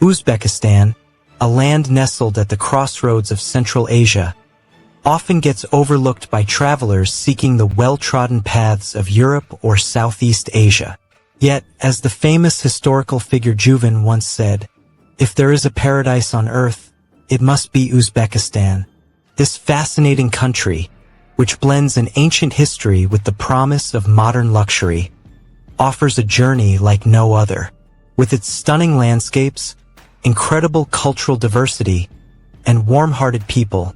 Uzbekistan, a land nestled at the crossroads of Central Asia, often gets overlooked by travelers seeking the well-trodden paths of Europe or Southeast Asia. Yet, as the famous historical figure Juven once said, "If there is a paradise on earth, it must be Uzbekistan." This fascinating country, which blends an ancient history with the promise of modern luxury, offers a journey like no other. With its stunning landscapes, incredible cultural diversity, and warm-hearted people,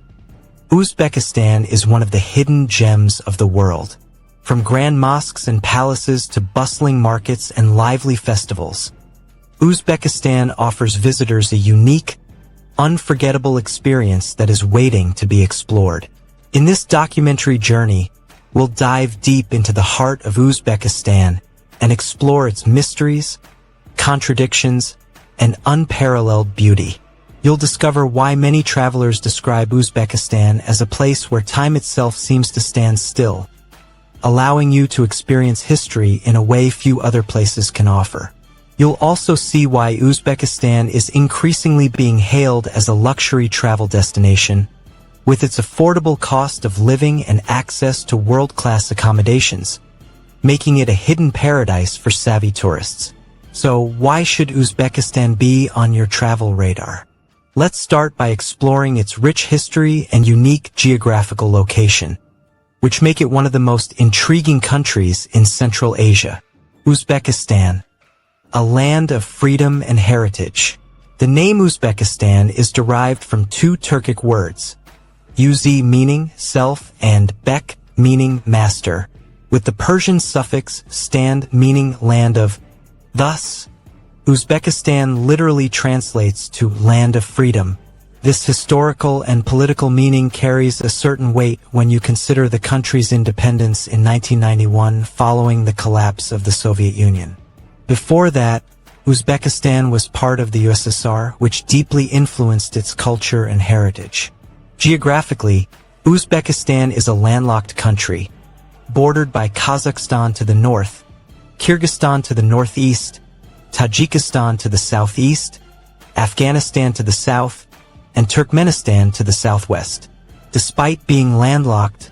Uzbekistan is one of the hidden gems of the world. From grand mosques and palaces to bustling markets and lively festivals, Uzbekistan offers visitors a unique, unforgettable experience that is waiting to be explored. In this documentary journey, we'll dive deep into the heart of Uzbekistan and explore its mysteries, contradictions, and unparalleled beauty. You'll discover why many travelers describe Uzbekistan as a place where time itself seems to stand still, allowing you to experience history in a way few other places can offer. You'll also see why Uzbekistan is increasingly being hailed as a luxury travel destination, with its affordable cost of living and access to world-class accommodations, making it a hidden paradise for savvy tourists. So why should Uzbekistan be on your travel radar? Let's start by exploring its rich history and unique geographical location, which make it one of the most intriguing countries in Central Asia. Uzbekistan, a land of freedom and heritage. The name Uzbekistan is derived from two Turkic words, Uz meaning self and bek meaning master, with the Persian suffix stand meaning land of. Thus, Uzbekistan literally translates to land of freedom. This historical and political meaning carries a certain weight when you consider the country's independence in 1991 following the collapse of the Soviet Union. Before that, Uzbekistan was part of the USSR, which deeply influenced its culture and heritage. Geographically, Uzbekistan is a landlocked country, bordered by Kazakhstan to the north, Kyrgyzstan to the northeast, Tajikistan to the southeast, Afghanistan to the south, and Turkmenistan to the southwest. Despite being landlocked,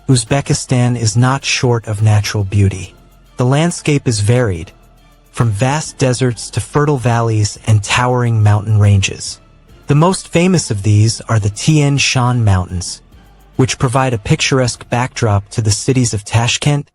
Uzbekistan is not short of natural beauty. The landscape is varied, from vast deserts to fertile valleys and towering mountain ranges. The most famous of these are the Tian Shan Mountains, which provide a picturesque backdrop to the cities of Tashkent,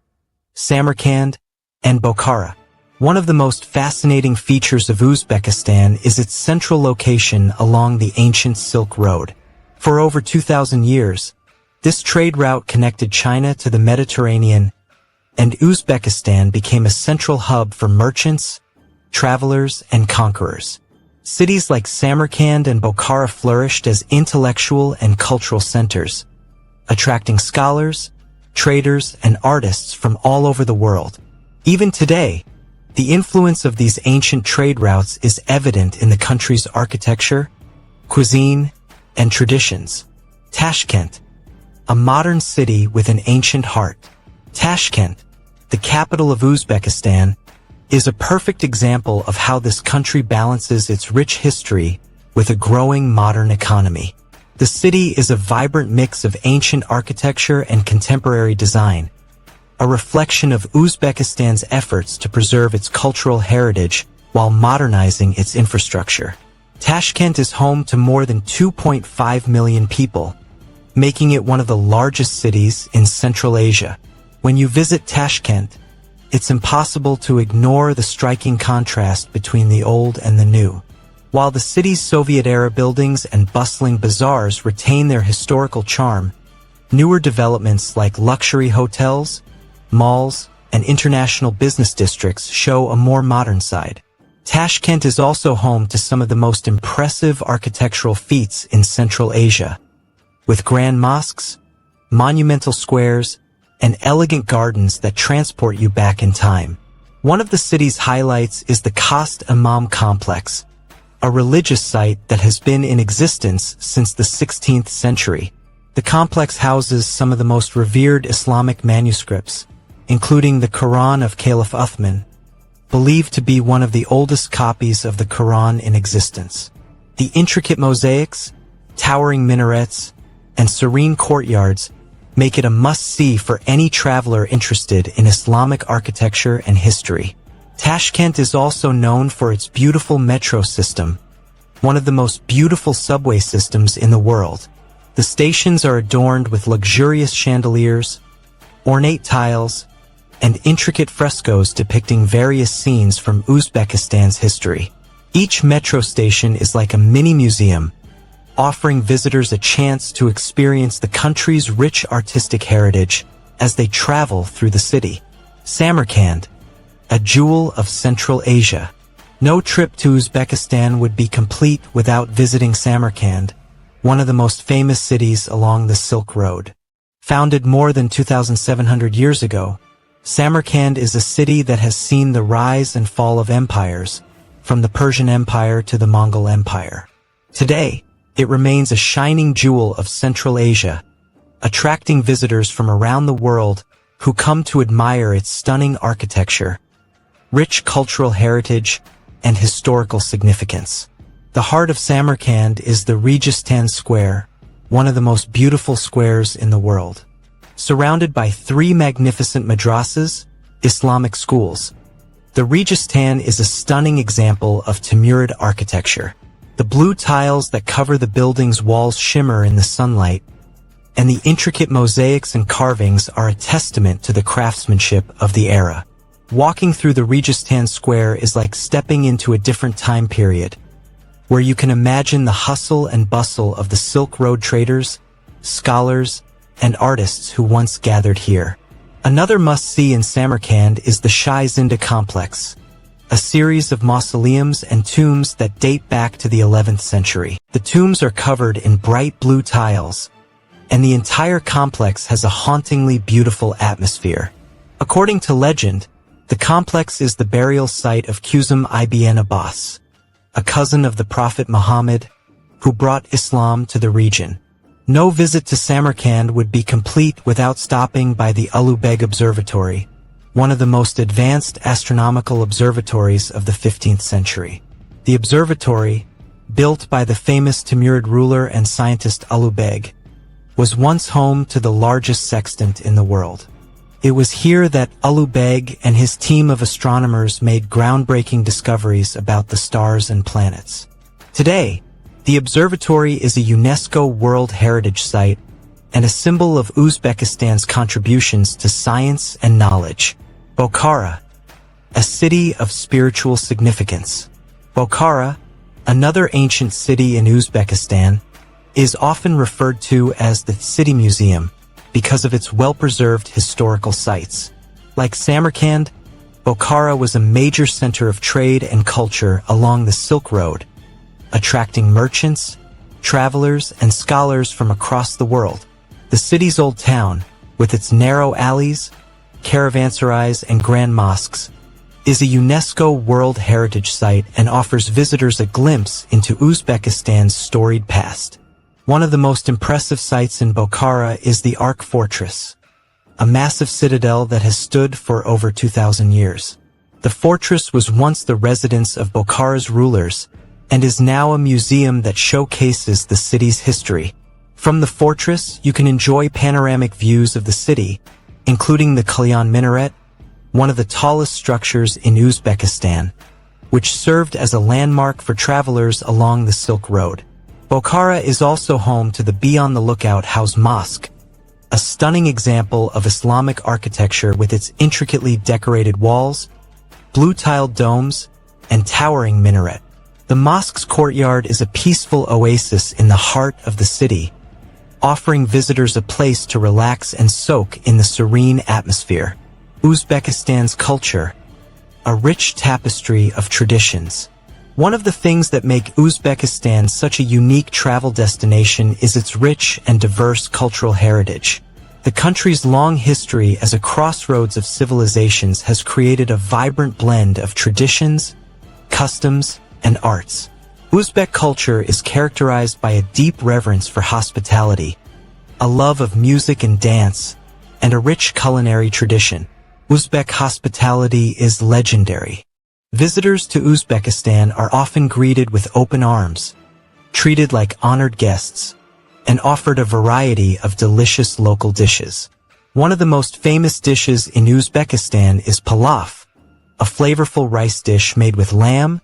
Samarkand, and Bokhara. One of the most fascinating features of Uzbekistan is its central location along the ancient Silk Road. For over 2,000 years, this trade route connected China to the Mediterranean, and Uzbekistan became a central hub for merchants, travelers, and conquerors. Cities like Samarkand and Bokhara flourished as intellectual and cultural centers, attracting scholars, traders, and artists from all over the world. Even today, the influence of these ancient trade routes is evident in the country's architecture, cuisine, and traditions. Tashkent, a modern city with an ancient heart. Tashkent, the capital of Uzbekistan, is a perfect example of how this country balances its rich history with a growing modern economy. The city is a vibrant mix of ancient architecture and contemporary design, a reflection of Uzbekistan's efforts to preserve its cultural heritage while modernizing its infrastructure. Tashkent is home to more than 2.5 million people, making it one of the largest cities in Central Asia. When you visit Tashkent, it's impossible to ignore the striking contrast between the old and the new. While the city's Soviet-era buildings and bustling bazaars retain their historical charm, newer developments like luxury hotels, malls, and international business districts show a more modern side. Tashkent is also home to some of the most impressive architectural feats in Central Asia, with grand mosques, monumental squares, and elegant gardens that transport you back in time. One of the city's highlights is the Khast Imam Complex, a religious site that has been in existence since the 16th century. The complex houses some of the most revered Islamic manuscripts, including the Quran of Caliph Uthman, believed to be one of the oldest copies of the Quran in existence. The intricate mosaics, towering minarets, and serene courtyards make it a must-see for any traveler interested in Islamic architecture and history. Tashkent is also known for its beautiful metro system, one of the most beautiful subway systems in the world. The stations are adorned with luxurious chandeliers, ornate tiles, and intricate frescoes depicting various scenes from Uzbekistan's history. Each metro station is like a mini-museum, offering visitors a chance to experience the country's rich artistic heritage as they travel through the city. Samarkand, a jewel of Central Asia. No trip to Uzbekistan would be complete without visiting Samarkand, one of the most famous cities along the Silk Road. Founded more than 2,700 years ago, Samarkand is a city that has seen the rise and fall of empires, from the Persian Empire to the Mongol Empire. Today, it remains a shining jewel of Central Asia, attracting visitors from around the world who come to admire its stunning architecture, rich cultural heritage, and historical significance. The heart of Samarkand is the Registan Square, one of the most beautiful squares in the world. Surrounded by 3 magnificent madrasas, Islamic schools, the Registan is a stunning example of Timurid architecture. The blue tiles that cover the building's walls shimmer in the sunlight, and the intricate mosaics and carvings are a testament to the craftsmanship of the era. Walking through the Registan Square is like stepping into a different time period, where you can imagine the hustle and bustle of the Silk Road traders, scholars, and artists who once gathered here. Another must-see in Samarkand is the Shai Zinda complex, a series of mausoleums and tombs that date back to the 11th century. The tombs are covered in bright blue tiles, and the entire complex has a hauntingly beautiful atmosphere. According to legend, the complex is the burial site of Qusum ibn Abbas, a cousin of the Prophet Muhammad, who brought Islam to the region. No visit to Samarkand would be complete without stopping by the Ulubeg Observatory, one of the most advanced astronomical observatories of the 15th century. The observatory, built by the famous Timurid ruler and scientist Ulubeg, was once home to the largest sextant in the world. It was here that Ulubeg and his team of astronomers made groundbreaking discoveries about the stars and planets. Today, the observatory is a UNESCO World Heritage Site and a symbol of Uzbekistan's contributions to science and knowledge. Bokhara, a city of spiritual significance. Bokhara, another ancient city in Uzbekistan, is often referred to as the City Museum because of its well-preserved historical sites. Like Samarkand, Bokhara was a major center of trade and culture along the Silk Road, attracting merchants, travelers, and scholars from across the world. The city's old town, with its narrow alleys, caravanserais, and grand mosques, is a UNESCO World Heritage Site and offers visitors a glimpse into Uzbekistan's storied past. One of the most impressive sights in Bokhara is the Ark Fortress, a massive citadel that has stood for over 2,000 years. The fortress was once the residence of Bokhara's rulers and is now a museum that showcases the city's history. From the fortress, you can enjoy panoramic views of the city, including the Kalyan Minaret, one of the tallest structures in Uzbekistan, which served as a landmark for travelers along the Silk Road. Bokhara is also home to the Be on the Lookout House Mosque, a stunning example of Islamic architecture with its intricately decorated walls, blue-tiled domes, and towering minaret. The mosque's courtyard is a peaceful oasis in the heart of the city, offering visitors a place to relax and soak in the serene atmosphere. Uzbekistan's culture, a rich tapestry of traditions. One of the things that make Uzbekistan such a unique travel destination is its rich and diverse cultural heritage. The country's long history as a crossroads of civilizations has created a vibrant blend of traditions, customs, and arts. Uzbek culture is characterized by a deep reverence for hospitality, a love of music and dance, and a rich culinary tradition. Uzbek hospitality is legendary. Visitors to Uzbekistan are often greeted with open arms, treated like honored guests, and offered a variety of delicious local dishes. One of the most famous dishes in Uzbekistan is pilaf, a flavorful rice dish made with lamb,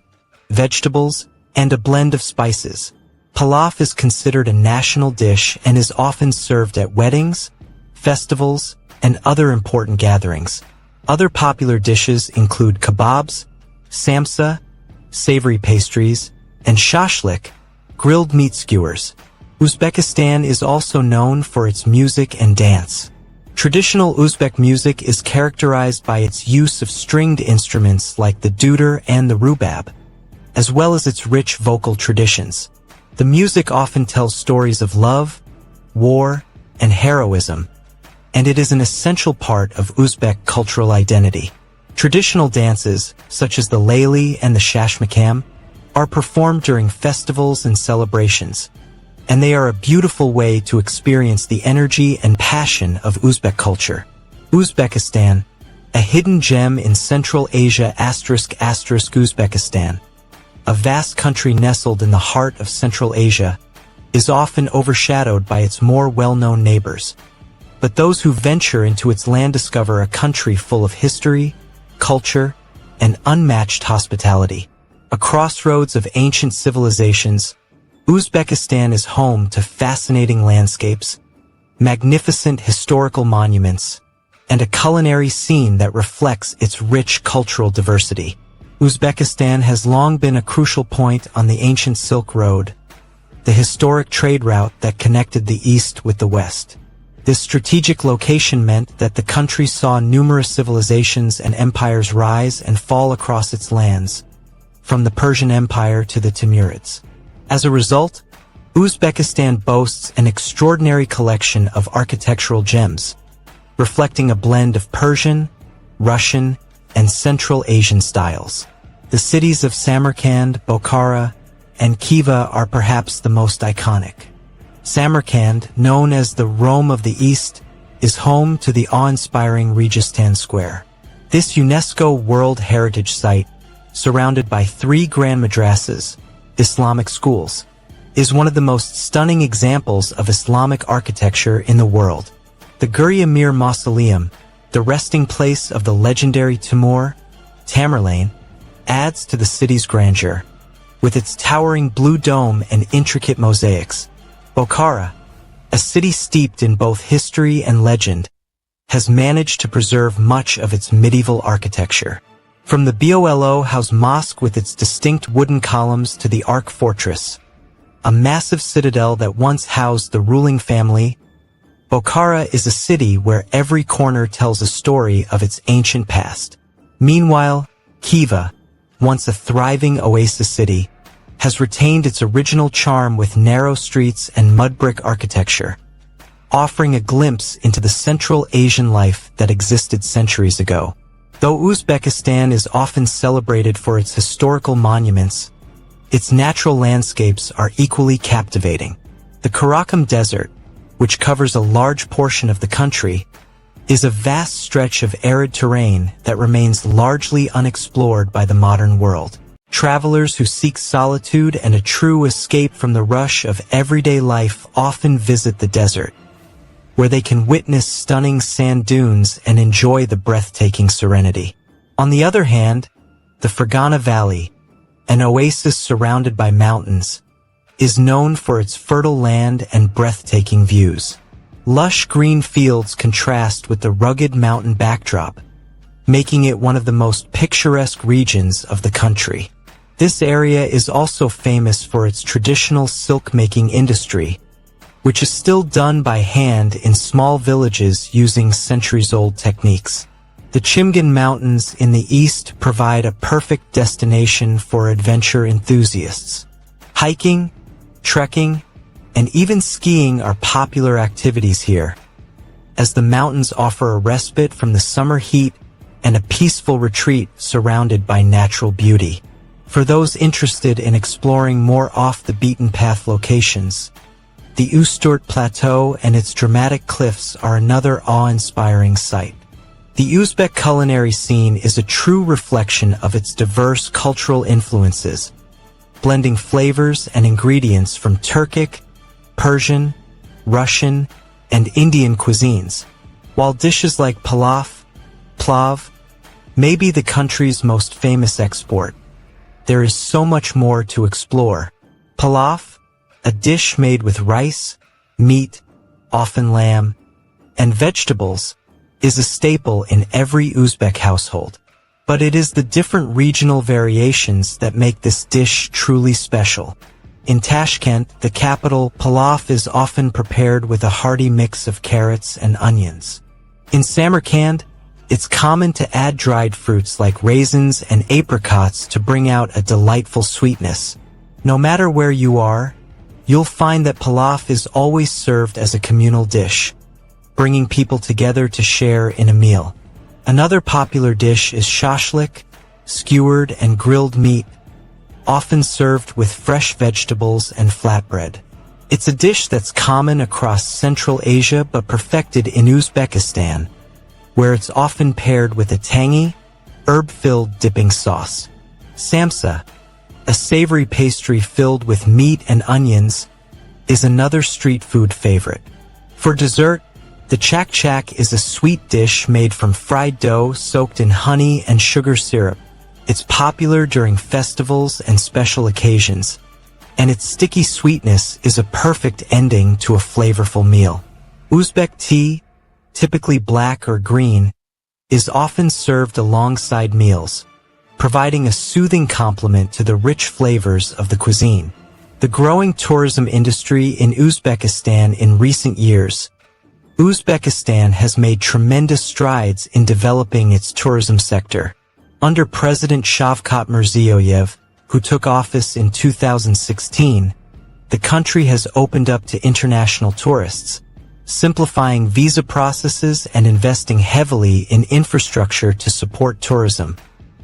vegetables, and a blend of spices. Pilaf is considered a national dish and is often served at weddings, festivals, and other important gatherings. Other popular dishes include kebabs, samsa, savory pastries, and shashlik, grilled meat skewers. Uzbekistan is also known for its music and dance. Traditional Uzbek music is characterized by its use of stringed instruments like the dudur and the rubab, as well as its rich vocal traditions. The music often tells stories of love, war, and heroism, and it is an essential part of Uzbek cultural identity. Traditional dances, such as the Layli and the Shashmakam, are performed during festivals and celebrations, and they are a beautiful way to experience the energy and passion of Uzbek culture. Uzbekistan, a hidden gem in Central Asia **** Uzbekistan, a vast country nestled in the heart of Central Asia, is often overshadowed by its more well-known neighbors. But those who venture into its land discover a country full of history, culture, and unmatched hospitality. A crossroads of ancient civilizations, Uzbekistan is home to fascinating landscapes, magnificent historical monuments, and a culinary scene that reflects its rich cultural diversity. Uzbekistan has long been a crucial point on the ancient Silk Road, the historic trade route that connected the East with the West. This strategic location meant that the country saw numerous civilizations and empires rise and fall across its lands, from the Persian Empire to the Timurids. As a result, Uzbekistan boasts an extraordinary collection of architectural gems, reflecting a blend of Persian, Russian, and Central Asian styles. The cities of Samarkand, Bokhara, and Khiva are perhaps the most iconic. Samarkand, known as the Rome of the East, is home to the awe-inspiring Registan Square. This UNESCO World Heritage Site, surrounded by 3 grand madrasas, Islamic schools, is one of the most stunning examples of Islamic architecture in the world. The Guri Emir Mausoleum, the resting place of the legendary Timur, Tamerlane, adds to the city's grandeur. With its towering blue dome and intricate mosaics, Bokhara, a city steeped in both history and legend, has managed to preserve much of its medieval architecture. From the Bolo House Mosque with its distinct wooden columns to the Ark Fortress, a massive citadel that once housed the ruling family, Bokhara is a city where every corner tells a story of its ancient past. Meanwhile, Khiva, once a thriving oasis city, has retained its original charm with narrow streets and mud brick architecture, offering a glimpse into the Central Asian life that existed centuries ago. Though Uzbekistan is often celebrated for its historical monuments, its natural landscapes are equally captivating. The Karakum Desert, which covers a large portion of the country, is a vast stretch of arid terrain that remains largely unexplored by the modern world. Travelers who seek solitude and a true escape from the rush of everyday life often visit the desert, where they can witness stunning sand dunes and enjoy the breathtaking serenity. On the other hand, the Fergana Valley, an oasis surrounded by mountains, is known for its fertile land and breathtaking views. Lush green fields contrast with the rugged mountain backdrop, making it one of the most picturesque regions of the country. This area is also famous for its traditional silk-making industry, which is still done by hand in small villages using centuries-old techniques. The Chimgan Mountains in the east provide a perfect destination for adventure enthusiasts. Hiking, trekking, and even skiing are popular activities here, as the mountains offer a respite from the summer heat and a peaceful retreat surrounded by natural beauty. For those interested in exploring more off-the-beaten-path locations, the Usturt Plateau and its dramatic cliffs are another awe-inspiring sight. The Uzbek culinary scene is a true reflection of its diverse cultural influences, blending flavors and ingredients from Turkic, Persian, Russian, and Indian cuisines. While dishes like plav, may be the country's most famous export, there is so much more to explore. Pilaf, a dish made with rice, meat, often lamb, and vegetables, is a staple in every Uzbek household. But it is the different regional variations that make this dish truly special. In Tashkent, the capital, pilaf is often prepared with a hearty mix of carrots and onions. In Samarkand, it's common to add dried fruits like raisins and apricots to bring out a delightful sweetness. No matter where you are, you'll find that pilaf is always served as a communal dish, bringing people together to share in a meal. Another popular dish is shashlik, skewered and grilled meat, often served with fresh vegetables and flatbread. It's a dish that's common across Central Asia but perfected in Uzbekistan, where it's often paired with a tangy, herb-filled dipping sauce. Samsa, a savory pastry filled with meat and onions, is another street food favorite. For dessert, the chak-chak is a sweet dish made from fried dough soaked in honey and sugar syrup. It's popular during festivals and special occasions, and its sticky sweetness is a perfect ending to a flavorful meal. Uzbek tea, typically black or green, is often served alongside meals, providing a soothing complement to the rich flavors of the cuisine. The growing tourism industry in Uzbekistan in recent years. Uzbekistan has made tremendous strides in developing its tourism sector. Under President Shavkat Mirziyoyev, who took office in 2016, the country has opened up to international tourists, simplifying visa processes and investing heavily in infrastructure to support tourism.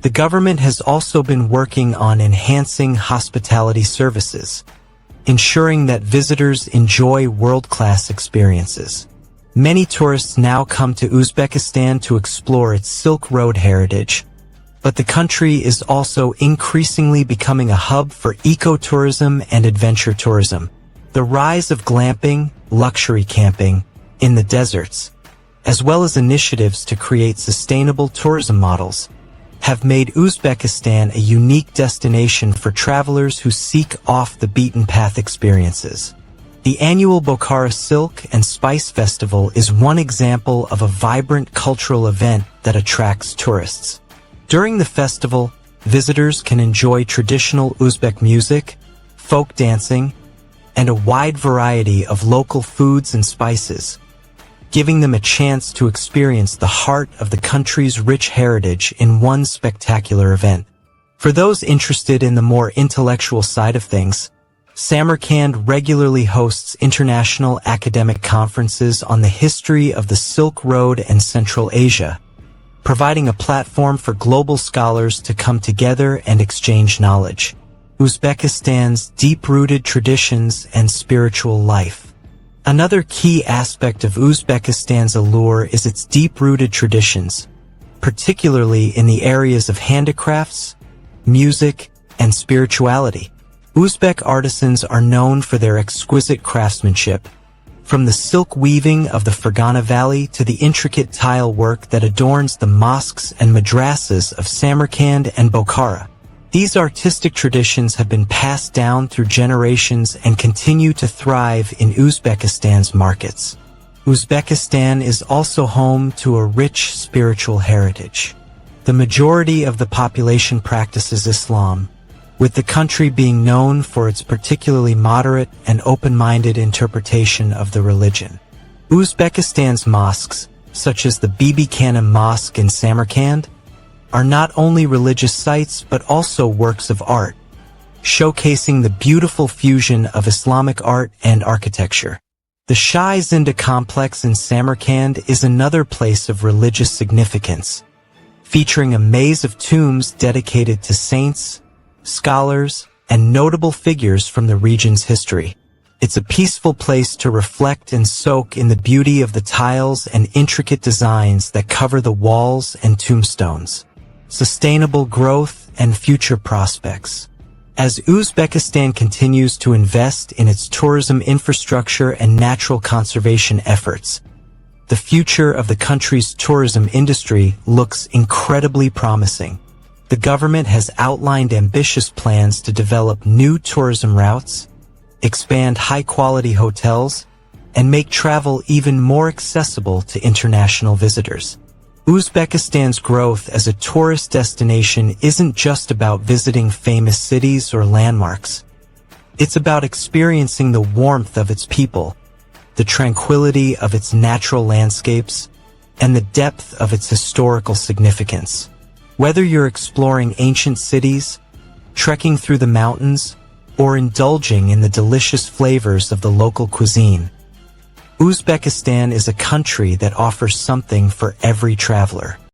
The government has also been working on enhancing hospitality services, ensuring that visitors enjoy world-class experiences. Many tourists now come to Uzbekistan to explore its Silk Road heritage, but the country is also increasingly becoming a hub for ecotourism and adventure tourism. The rise of glamping, luxury camping, in the deserts, as well as initiatives to create sustainable tourism models, have made Uzbekistan a unique destination for travelers who seek off-the-beaten-path experiences. The annual Bokhara Silk and Spice Festival is one example of a vibrant cultural event that attracts tourists. During the festival, visitors can enjoy traditional Uzbek music, folk dancing, and a wide variety of local foods and spices, giving them a chance to experience the heart of the country's rich heritage in one spectacular event. For those interested in the more intellectual side of things, Samarkand regularly hosts international academic conferences on the history of the Silk Road and Central Asia, providing a platform for global scholars to come together and exchange knowledge. Uzbekistan's deep-rooted traditions and spiritual life. Another key aspect of Uzbekistan's allure is its deep-rooted traditions, particularly in the areas of handicrafts, music, and spirituality. Uzbek artisans are known for their exquisite craftsmanship, from the silk weaving of the Fergana Valley to the intricate tile work that adorns the mosques and madrasas of Samarkand and Bokhara. These artistic traditions have been passed down through generations and continue to thrive in Uzbekistan's markets. Uzbekistan is also home to a rich spiritual heritage. The majority of the population practices Islam, with the country being known for its particularly moderate and open-minded interpretation of the religion. Uzbekistan's mosques, such as the Bibi Khanum Mosque in Samarkand, are not only religious sites but also works of art, showcasing the beautiful fusion of Islamic art and architecture. The Shai Zinda complex in Samarkand is another place of religious significance, featuring a maze of tombs dedicated to saints, scholars, and notable figures from the region's history. It's a peaceful place to reflect and soak in the beauty of the tiles and intricate designs that cover the walls and tombstones. Sustainable growth and future prospects. As Uzbekistan continues to invest in its tourism infrastructure and natural conservation efforts, the future of the country's tourism industry looks incredibly promising. The government has outlined ambitious plans to develop new tourism routes, expand high-quality hotels, and make travel even more accessible to international visitors. Uzbekistan's growth as a tourist destination isn't just about visiting famous cities or landmarks. It's about experiencing the warmth of its people, the tranquility of its natural landscapes, and the depth of its historical significance. Whether you're exploring ancient cities, trekking through the mountains, or indulging in the delicious flavors of the local cuisine, Uzbekistan is a country that offers something for every traveler.